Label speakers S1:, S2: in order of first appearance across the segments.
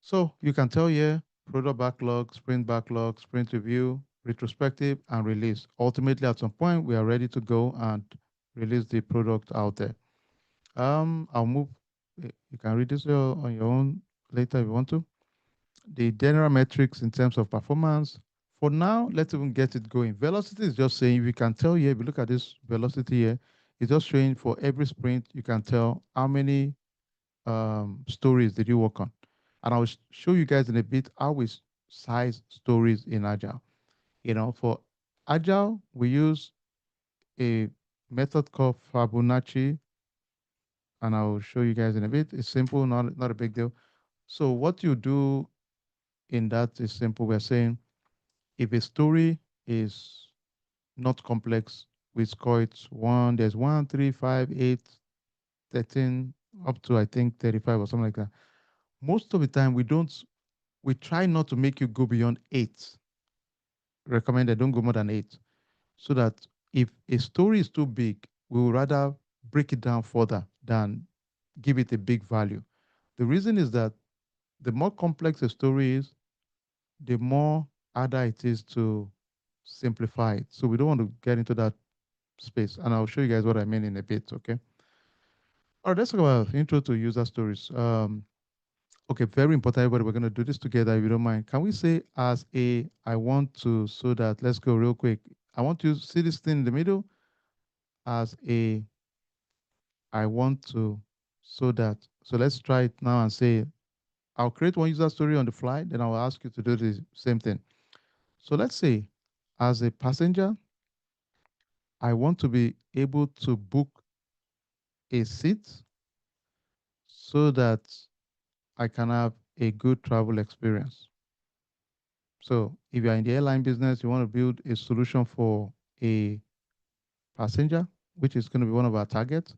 S1: So you can tell here, product backlog, sprint review, retrospective, and release. Ultimately, at some point, we are ready to go and release the product out there. I'll move. You can read this on your own later if you want to. The general metrics in terms of performance. For now, let's even get it going. Velocity is just saying, you can tell here, if you look at this velocity here, it's just showing for every sprint, you can tell how many stories did you work on. And I'll show you guys in a bit how we size stories in Agile. For Agile, we use a method called Fibonacci, and I'll show you guys in a bit. It's simple, not a big deal. So what you do in that is simple. We're saying if a story is not complex, we score it one. There's 1, 3, 5, 8, 13, up to I think 35 or something like that. Most of the time, we try not to make you go beyond 8. Recommended, don't go more than 8. So that if a story is too big, we would rather break it down further than give it a big value. The reason is that the more complex a story is, the more harder it is to simplify it. So we don't want to get into that space. And I'll show you guys what I mean in a bit, okay? All right, let's talk about intro to user stories. Okay, very important, everybody. We're going to do this together if you don't mind. Can we say as a, I want to, so that, let's go real quick. I want you to see this thing in the middle as a, I want to, so that. So let's try it now and say, I'll create one user story on the fly, then I'll ask you to do the same thing. So let's say, as a passenger, I want to be able to book a seat so that I can have a good travel experience. So if you're in the airline business, you want to build a solution for a passenger, which is going to be one of our targets.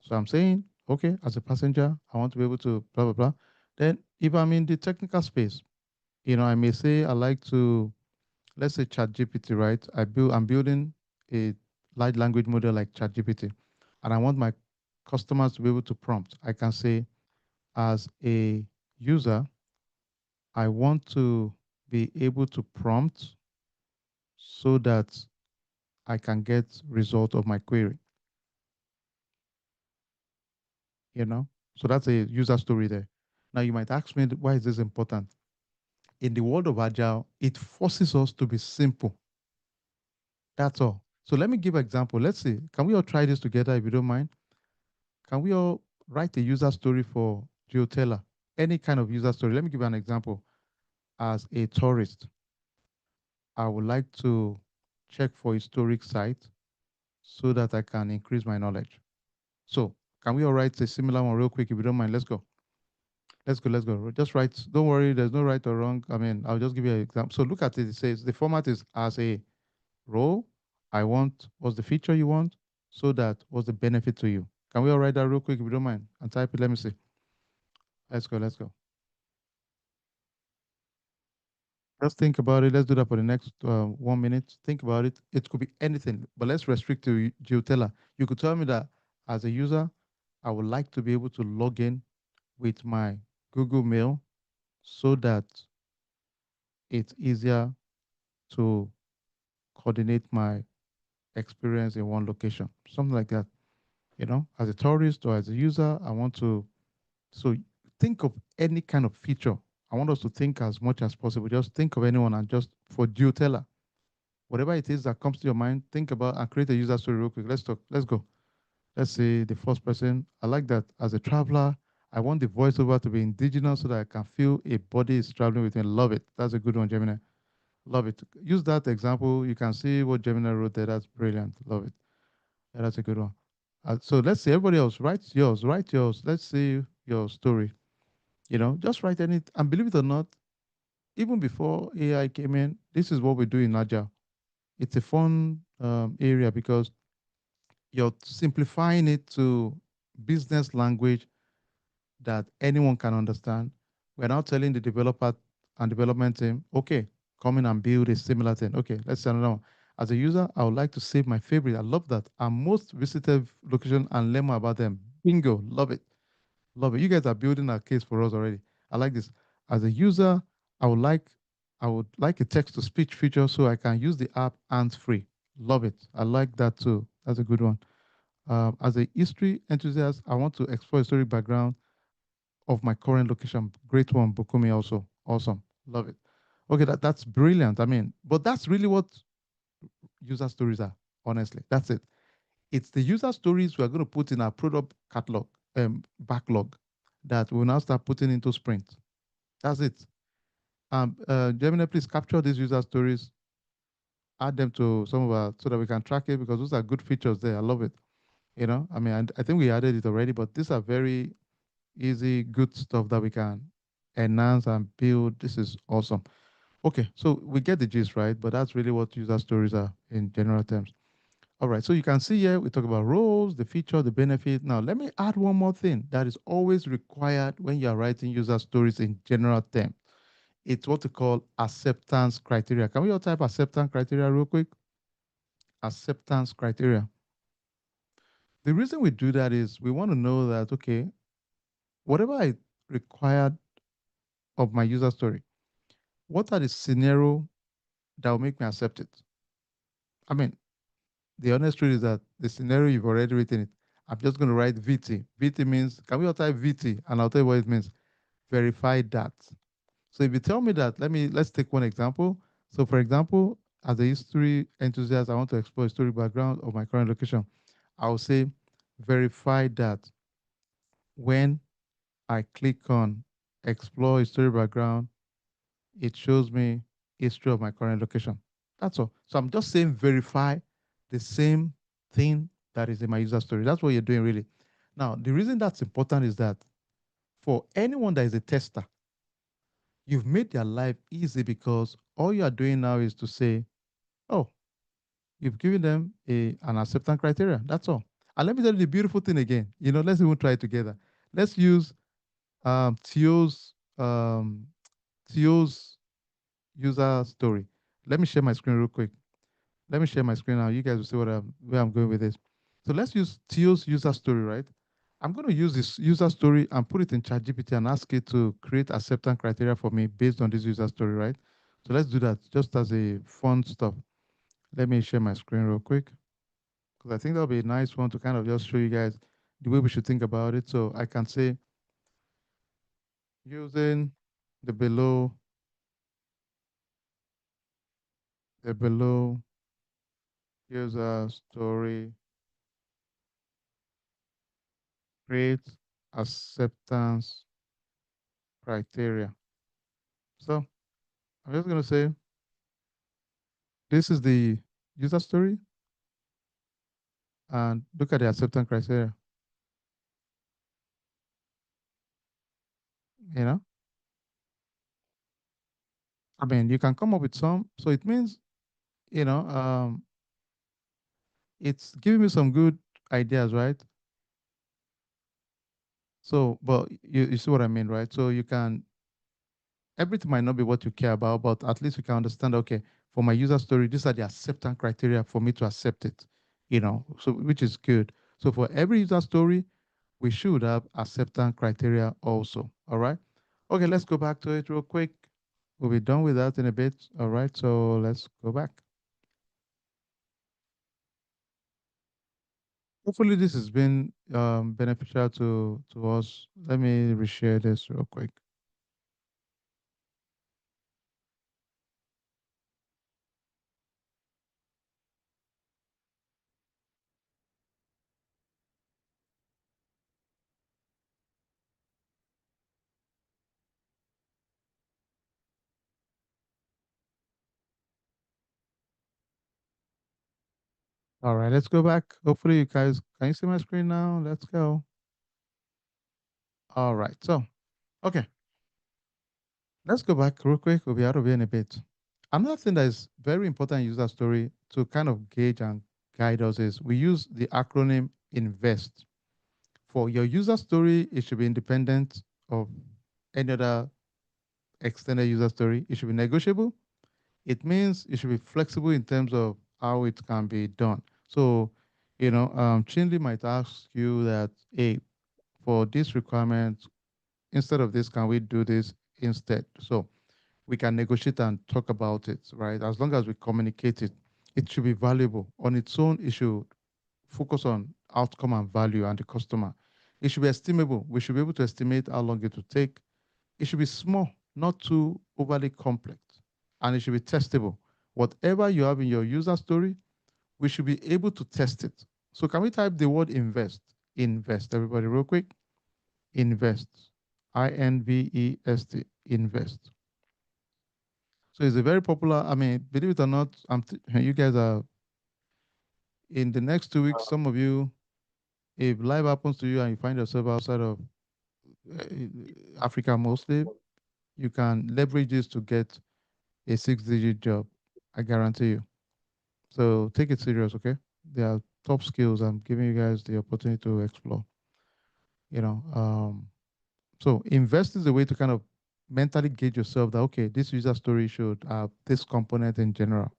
S1: So I'm saying, okay, as a passenger, I want to be able to blah, blah, blah. Then if I'm in the technical space, I may say I like to, let's say ChatGPT, right? I'm building a large language model like ChatGPT, and I want my customers to be able to prompt. I can say, as a user, I want to be able to prompt so that I can get result of my query, you know? So that's a user story there. Now you might ask me, why is this important? In the world of Agile, it forces us to be simple. That's all. So let me give an example. Let's see, can we all try this together if you don't mind? Can we all write a user story for GeoTeller? Any kind of user story. Let me give you an example. As a tourist, I would like to check for historic sites so that I can increase my knowledge. So can we all write a similar one real quick if you don't mind? Let's go. Let's go. Just write. Don't worry, there's no right or wrong. I mean, I'll just give you an example. So look at it. It says the format is as a role. I want what's the feature you want, so that what's the benefit to you. Can we all write that real quick if you don't mind? And type it. Let me see. Let's go. Just think about it. Let's do that for the next 1 minute. Think about it. It could be anything, but let's restrict to GeoTeller. You could tell me that as a user, I would like to be able to log in with my Google Mail so that it's easier to coordinate my experience in one location. Something like that. As a tourist or as a user, I want to. So think of any kind of feature. I want us to think as much as possible. Just think of anyone and just for GeoTeller. Whatever it is that comes to your mind, think about and create a user story real quick. Let's talk. Let's go. Let's say the first person. I like that. As a traveler, I want the voiceover to be indigenous so that I can feel a body is traveling with me. Love it. That's a good one, Gemini. Love it. Use that example. You can see what Gemini wrote there. That's brilliant. Love it. Yeah, that's a good one. So let's see. Everybody else, write yours. Write yours. Let's see your story. Just write any. And believe it or not, even before AI came in, this is what we do in Agile. It's a fun area because you're simplifying it to business language that anyone can understand. We're now telling the developer and development team, okay, come in and build a similar thing. Okay, let's say another one. As a user, I would like to save my favorite. I love that. Our most visited location and learn more about them. Bingo. Love it. Love it. You guys are building a case for us already. I like this. as a user, I would like I would like a text to speech feature so I can use the app hands free. Love it. I like that too. That's a good one. As a history enthusiast, I want to explore historic background of my current location. Great one, Bukumi also. Awesome. Love it. Okay, that's brilliant. I mean, but that's really what user stories are, honestly. That's it. It's the user stories we're going to put in our product catalog, backlog that we'll now start putting into sprint. That's it. Gemini, please capture these user stories, add them to some of our, so that we can track it because those are good features there. I love it. I mean, I think we added it already, but these are very easy, good stuff that we can enhance and build. This is awesome. Okay, so we get the gist, right? But that's really what user stories are in general terms. All right, so you can see here, we talk about roles, the feature, the benefit. Now, let me add one more thing that is always required when you are writing user stories in general terms. It's what we call acceptance criteria. Can we all type acceptance criteria real quick? Acceptance criteria. The reason we do that is we want to know that, okay, whatever I required of my user story, what are the scenario that will make me accept it? I mean, the honest truth is that the scenario you've already written it. I'm just going to write VT. VT means, can we all type VT? And I'll tell you what it means. Verify that. So if you tell me that, let's take one example. So for example, as a history enthusiast, I want to explore history background of my current location. I'll say verify that when I click on explore history background, it shows me history of my current location. That's all. So I'm just saying verify the same thing that is in my user story. That's what you're doing really. Now, the reason that's important is that for anyone that is a tester, you've made their life easy because all you are doing now is to say, oh, you've given them an acceptance criteria. That's all. And let me tell you the beautiful thing again. Let's even try it together. Let's use um, Theo's user story. Let me share my screen real quick. Let me share my screen now. You guys will see where I'm going with this. So let's use Theo's user story, right? I'm going to use this user story and put it in ChatGPT and ask it to create acceptance criteria for me based on this user story, right? So let's do that just as a fun stuff. Let me share my screen real quick because I think that'll be a nice one to kind of just show you guys the way we should think about it. So I can say using the below, the below user story, create acceptance criteria. So I'm just going to say this is the user story and look at the acceptance criteria. You know, I mean, you can come up with some. So it means, you know, um, it's giving me some good ideas, right? So, but you see what I mean, right? So you can, everything might not be what you care about, but at least you can understand, okay, for my user story, these are the acceptance criteria for me to accept it, so which is good. So for every user story, we should have acceptance criteria also. All right. Okay, let's go back to it real quick. We'll be done with that in a bit. All right, so let's go back. Hopefully this has been beneficial to us. Let me reshare this real quick. All right, let's go back. Hopefully you guys, can you see my screen now? Let's go. All right, so, okay, let's go back real quick. We'll be out of here in a bit. Another thing that is very important in user story to kind of gauge and guide us is we use the acronym INVEST. For your user story, it should be independent of any other extended user story. It should be negotiable. It means it should be flexible in terms of how it can be done. So, Chinley might ask you that, hey, for this requirement, instead of this, can we do this instead. So we can negotiate and talk about it, right? As long as we communicate it, it should be valuable. On its own, it should focus on outcome and value and the customer. It should be estimable. We should be able to estimate how long it will take. It should be small, not too overly complex. And it should be testable. Whatever you have in your user story, we should be able to test it. So can we type the word invest? Invest, everybody, real quick. Invest. INVEST. Invest. So it's a very popular, I mean, believe it or not, you guys are in the next 2 weeks, some of you, if life happens to you and you find yourself outside of uh, Africa mostly, you can leverage this to get a 6-digit job. I guarantee you. So take it serious, okay? There are top skills. I'm giving you guys the opportunity to explore. You know, so invest is a way to kind of mentally gauge yourself that okay, this user story should have this component in general.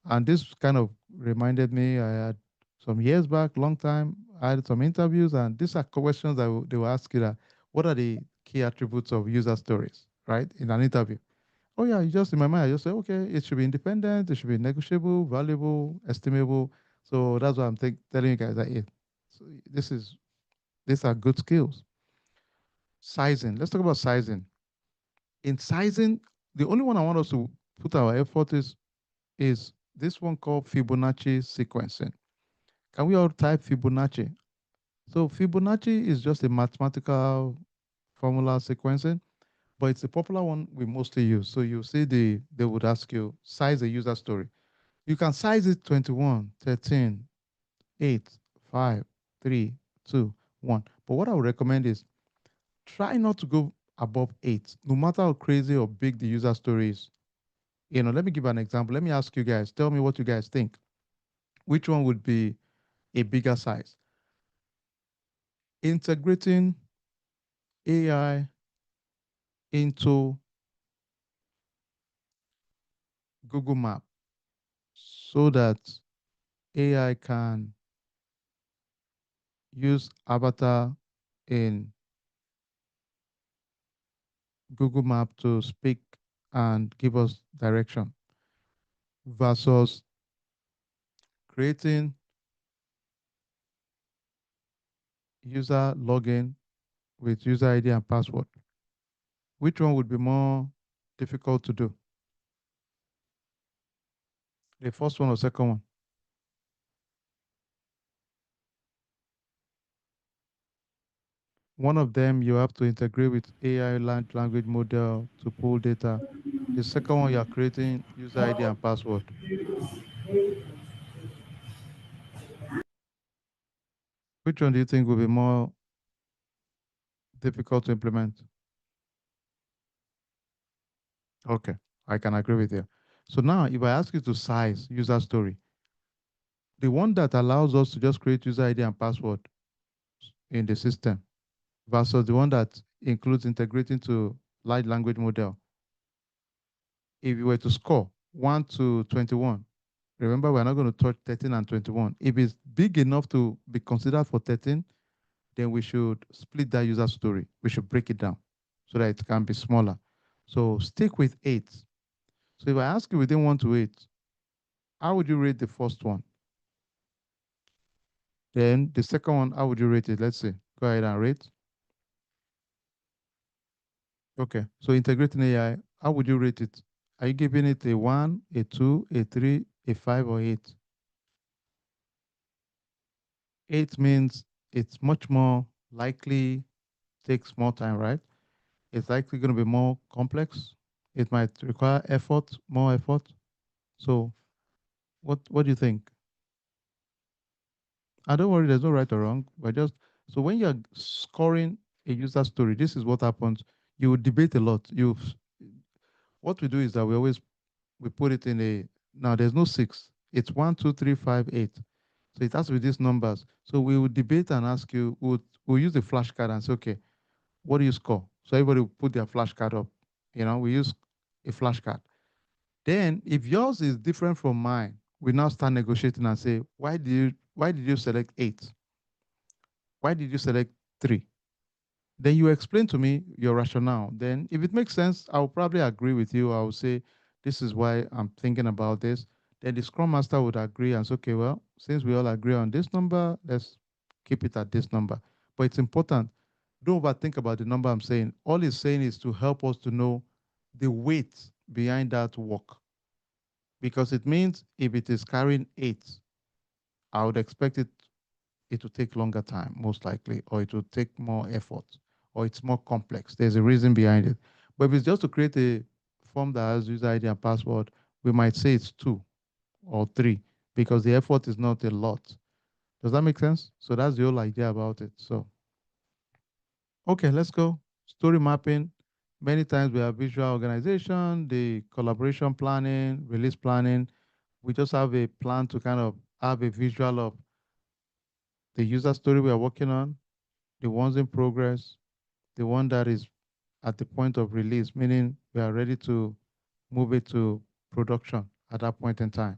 S1: And this kind of reminded me, I had some years back, long time, I had some interviews, and these are questions that they will ask you that what are the key attributes of user stories, right? In an interview. Oh yeah, you just in my mind, I just say, okay, it should be independent, it should be negotiable, valuable, estimable. So that's why I'm telling you guys that so these are good skills. Sizing. Let's talk about sizing. In sizing, the only one I want us to put our effort is this one called Fibonacci sequencing. Can we all type Fibonacci? So Fibonacci is just a mathematical formula sequencing, but it's a popular one we mostly use. So you see they would ask you size a user story. You can size it 21, 13, 8, 5, 3, 2, 1. But what I would recommend is try not to go above 8, no matter how crazy or big the user story is. Let me give an example. Let me ask you guys, tell me what you guys think. Which one would be a bigger size? Integrating AI into Google Map so that AI can use avatar in Google Map to speak and give us direction versus creating user login with user ID and password. Which one would be more difficult to do? The first one or second one? One of them, you have to integrate with AI large language model to pull data. The second one, you are creating user ID and password. Which one do you think will be more difficult to implement? Okay, I can agree with you. So now, if I ask you to size user story, the one that allows us to just create user ID and password in the system versus the one that includes integrating to large language model, if you were to score 1 to 21, remember we're not going to touch 13 and 21. If it's big enough to be considered for 13, then we should split that user story. We should break it down so that it can be smaller. So stick with 8. So if I ask you within 1 to 8, how would you rate the first one? Then the second one, how would you rate it? Let's see. Go ahead and rate. Okay. So integrating AI, how would you rate it? Are you giving it a 1, a 2, a 3, a 5, or 8? 8 means it's much more likely, takes more time, right? It's likely going to be more complex. It might require effort, more effort. So what do you think? I don't worry, there's no right or wrong, but just so when you're scoring a user story, this is what happens. You will debate a lot. What we do is that we put it in a now there's no 6. It's 1, 2, 3, 5, 8. So it has to be these numbers. So we will debate and ask you, we'll use the flashcard and say, okay, what do you score? So everybody will put their flashcard up. We use a flashcard. Then if yours is different from mine, we now start negotiating and say, why did you select 8? Why did you select 3? Then you explain to me your rationale. Then, if it makes sense, I'll probably agree with you. I'll say, this is why I'm thinking about this. Then the Scrum Master would agree and say, okay, well, since we all agree on this number, let's keep it at this number. But it's important. Don't overthink about the number I'm saying. All it's saying is to help us to know the weight behind that work. Because it means if it is carrying 8, I would expect it will take longer time, most likely, or it will take more effort, or it's more complex. There's a reason behind it. But if it's just to create a form that has user ID and password, we might say it's 2 or 3 because the effort is not a lot. Does that make sense? So that's the whole idea about it. So, okay, let's go. Story mapping. Many times we have visual organization, the collaboration planning, release planning. We just have a plan to kind of have a visual of the user story we are working on, the ones in progress, the one that is at the point of release, meaning we are ready to move it to production at that point in time.